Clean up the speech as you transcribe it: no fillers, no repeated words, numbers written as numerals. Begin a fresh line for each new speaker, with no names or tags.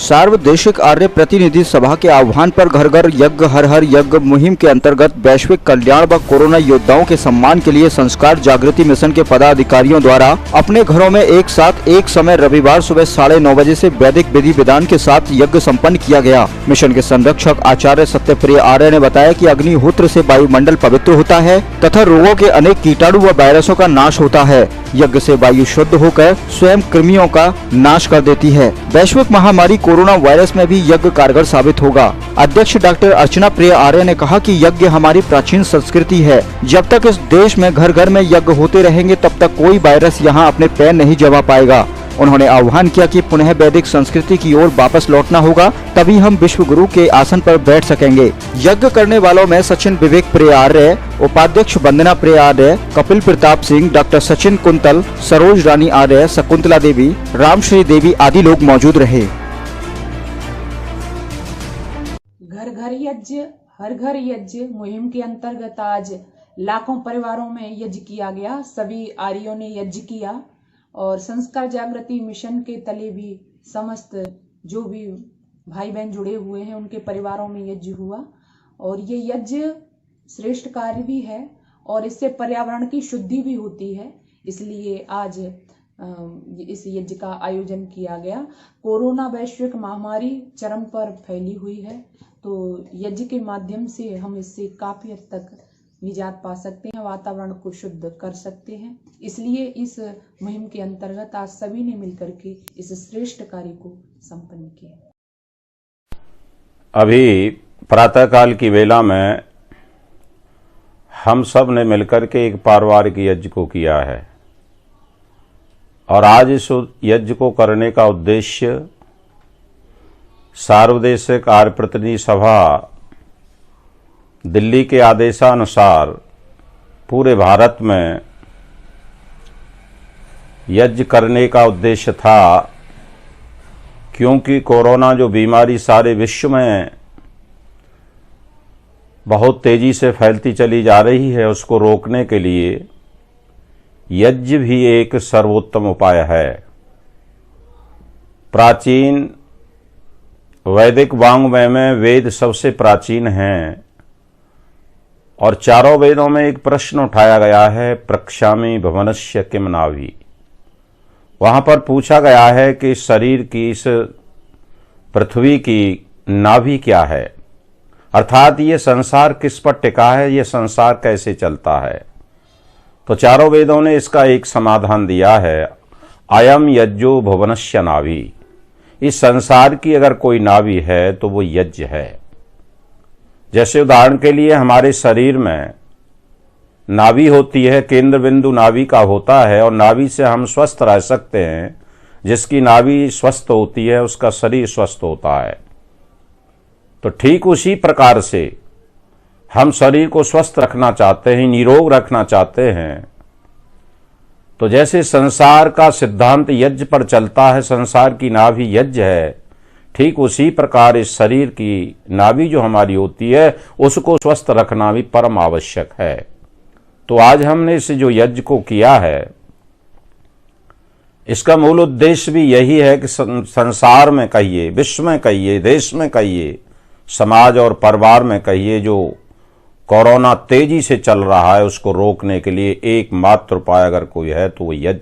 सार्वदेशिक आर्य प्रतिनिधि सभा के आह्वान पर घर घर यज्ञ हर हर यज्ञ मुहिम के अंतर्गत वैश्विक कल्याण व कोरोना योद्धाओं के सम्मान के लिए संस्कार जागृति मिशन के पदाधिकारियों द्वारा अपने घरों में एक साथ एक समय रविवार सुबह 9:30 बजे से वैदिक विधि विधान के साथ यज्ञ संपन्न किया गया। मिशन के संरक्षक आचार्य सत्यप्रिय आर्य ने बताया कि अग्निहोत्र से वायुमंडल पवित्र होता है तथा रोगों के अनेक कीटाणु व वायरसों का नाश होता है। यज्ञ से वायु शुद्ध होकर स्वयं कृमियों का नाश कर देती है। वैश्विक महामारी कोरोना वायरस में भी यज्ञ कारगर साबित होगा। अध्यक्ष डॉक्टर अर्चना प्रिय आर्य ने कहा कि यज्ञ हमारी प्राचीन संस्कृति है। जब तक इस देश में घर घर में यज्ञ होते रहेंगे तब तक कोई वायरस यहाँ अपने पैर नहीं जमा पाएगा। उन्होंने आह्वान किया कि पुनः वैदिक संस्कृति की ओर वापस लौटना होगा, तभी हम विश्व गुरु के आसन पर बैठ सकेंगे। यज्ञ करने वालों में सचिन विवेक प्रिय आर्य, उपाध्यक्ष वंदना प्रिय आर्य, कपिल प्रताप सिंह, डॉक्टर सचिन कुंतल, सरोज रानी आर्य, शकुंतला देवी, रामश्री देवी आदि लोग मौजूद रहे।
घर घर यज्ञ हर घर यज्ञ मुहिम के अंतर्गत आज लाखों परिवारों में यज्ञ किया गया। सभी आर्यों ने यज्ञ किया और संस्कार जागृति मिशन के तले भी समस्त जो भी भाई बहन जुड़े हुए हैं उनके परिवारों में यज्ञ हुआ। और ये यज्ञ श्रेष्ठ कार्य भी है और इससे पर्यावरण की शुद्धि भी होती है, इसलिए आज इस यज्ञ का आयोजन किया गया। कोरोना वैश्विक महामारी चरम पर फैली हुई है, तो यज्ञ के माध्यम से हम इससे काफी हद तक निजात पा सकते हैं, वातावरण को शुद्ध कर सकते हैं। इसलिए इस मुहिम के अंतर्गत आज सभी ने मिलकर के इस श्रेष्ठ कार्य को संपन्न किया।
अभी प्रातःकाल की वेला में हम सब ने मिलकर के एक पारिवारिक यज्ञ को किया है और आज इस यज्ञ को करने का उद्देश्य सार्वदेशिक आर्य प्रतिनिधि सभा दिल्ली के आदेशानुसार पूरे भारत में यज्ञ करने का उद्देश्य था, क्योंकि कोरोना जो बीमारी सारे विश्व में बहुत तेजी से फैलती चली जा रही है, उसको रोकने के लिए यज्ञ भी एक सर्वोत्तम उपाय है। प्राचीन वैदिक वाङ्मय में वेद सबसे प्राचीन हैं और चारों वेदों में एक प्रश्न उठाया गया है, प्रक्षामि भुवनस्य किम नाभि। वहां पर पूछा गया है कि शरीर की, इस पृथ्वी की नाभि क्या है, अर्थात ये संसार किस पर टिका है, ये संसार कैसे चलता है। तो चारों वेदों ने इसका एक समाधान दिया है, अयम यज्ञो भुवनस्य नाभि। इस संसार की अगर कोई नाभि है तो वो यज्ञ है। जैसे उदाहरण के लिए हमारे शरीर में नाभि होती है, केंद्र बिंदु नाभि का होता है और नाभि से हम स्वस्थ रह सकते हैं। जिसकी नाभि स्वस्थ होती है उसका शरीर स्वस्थ होता है। तो ठीक उसी प्रकार से हम शरीर को स्वस्थ रखना चाहते हैं, निरोग रखना चाहते हैं। तो जैसे संसार का सिद्धांत यज्ञ पर चलता है, संसार की नाभि यज्ञ है, ठीक उसी प्रकार इस शरीर की नाभि जो हमारी होती है उसको स्वस्थ रखना भी परम आवश्यक है। तो आज हमने इस जो यज्ञ को किया है, इसका मूल उद्देश्य भी यही है कि संसार में कहिए, विश्व में कहिए, देश में कहिए, समाज और परिवार में कहिए, जो कोरोना तेजी से चल रहा है उसको रोकने के लिए एकमात्र उपाय अगर कोई है तो वो यज्ञ है।